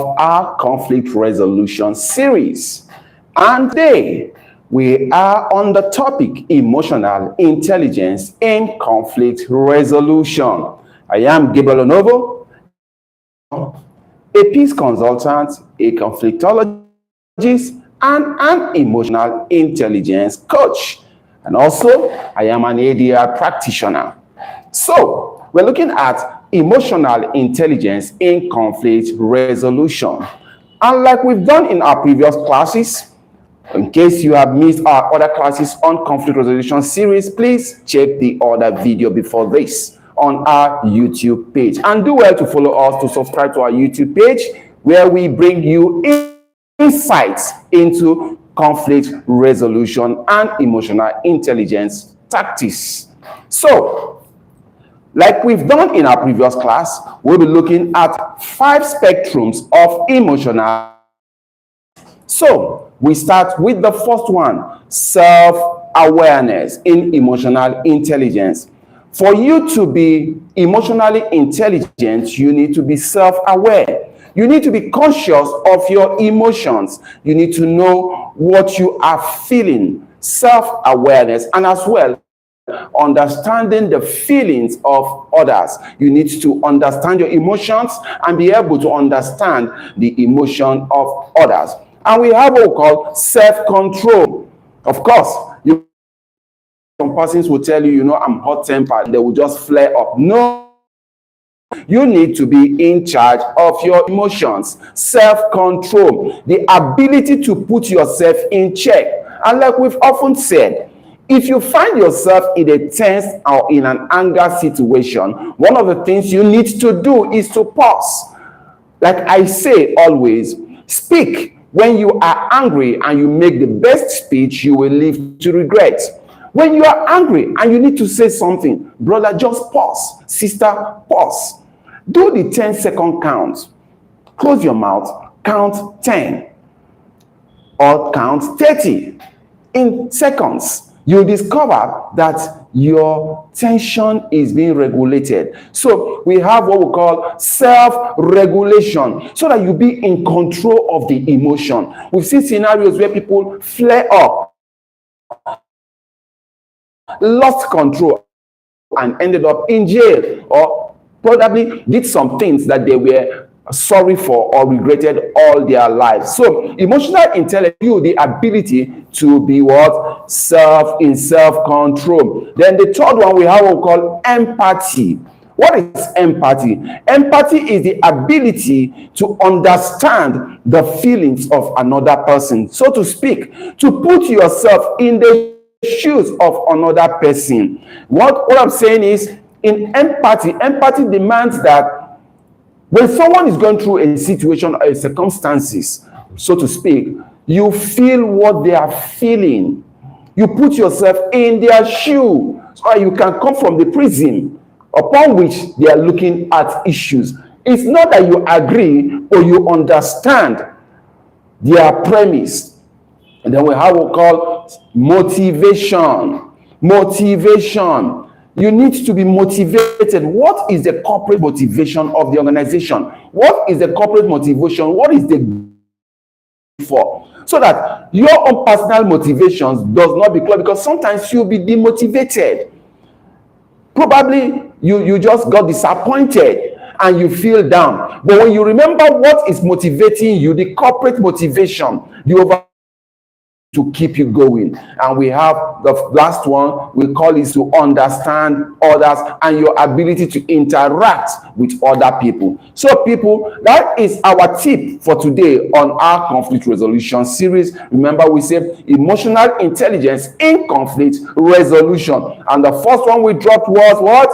our conflict resolution series. And today we are on the topic emotional intelligence in conflict resolution. I am Gabriel Onovo, a peace consultant, a conflictologist, and an emotional intelligence coach. And also, I am an ADR practitioner. So, we're looking at emotional intelligence in conflict resolution. And like we've done in our previous classes, in case you have missed our other classes on conflict resolution series, please check the other video before this on our YouTube page. And do well to follow us, to subscribe to our YouTube page, where we bring you insights into conflict resolution and emotional intelligence tactics. So, like we've done in our previous class, we'll be looking at 5 spectrums of emotional. So, we start with the first one, self-awareness in emotional intelligence. For you to be emotionally intelligent, you need to be self-aware. You need to be conscious of your emotions. You need to know what you are feeling, self-awareness, and as well, understanding the feelings of others. You need to understand your emotions and be able to understand the emotion of others. And we have what we call self-control. Of course, some persons will tell you, I'm hot-tempered. They will just flare up. No, you need to be in charge of your emotions. Self-control, the ability to put yourself in check. And like we've often said, if you find yourself in a tense or in an anger situation, one of the things you need to do is to pause. Like I say always, speak when you are angry, and you make the best speech you will live to regret. When you are angry and you need to say something, brother, just pause. Sister, pause. Do the 10-second count. Close your mouth, count 10 or count 30 in seconds. You discover that your tension is being regulated. So we have what we call self-regulation, so that you be in control of the emotion. We've seen scenarios where people flare up, lost control, and ended up in jail, or probably did some things that they were sorry for or regretted all their lives. So emotional intelligence, the ability to be what? Self-control. Then the third one, we have what we call empathy. What is empathy? Empathy is the ability to understand the feelings of another person, so to speak, to put yourself in the shoes of another person. What I'm saying is, in empathy demands that when someone is going through a situation or circumstances, so to speak, you feel what they are feeling. You put yourself in their shoe, so that you can come from the prism upon which they are looking at issues. It's not that you agree or you understand their premise. And then we have what we call motivation. Motivation. You need to be motivated. What is the corporate motivation of the organization? What is the corporate motivation? What is the for? So that your own personal motivations does not be clear, because sometimes you'll be demotivated. Probably you just got disappointed and you feel down. But when you remember what is motivating you, the corporate motivation, the over to keep you going. And we have the last one, we call it to understand others and your ability to interact with other people. So people, that is our tip for today on our conflict resolution series. Remember, we said emotional intelligence in conflict resolution. And the first one we dropped was what?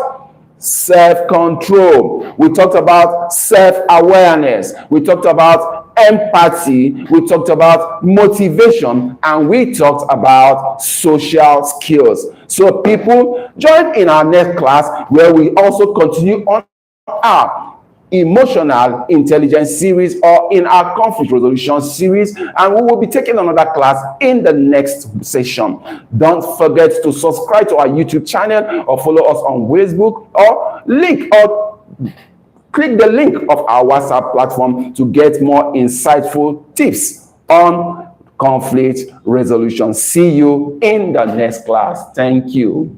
Self-control. We talked about self-awareness. We talked about empathy, we talked about motivation, and we talked about social skills. So people, join in our next class, where we also continue on our emotional intelligence series, or in our conflict resolution series, and we will be taking another class in the next session. Don't forget to subscribe to our YouTube channel or follow us on Facebook, or link or Click the link of our WhatsApp platform to get more insightful tips on conflict resolution. See you in the next class. Thank you.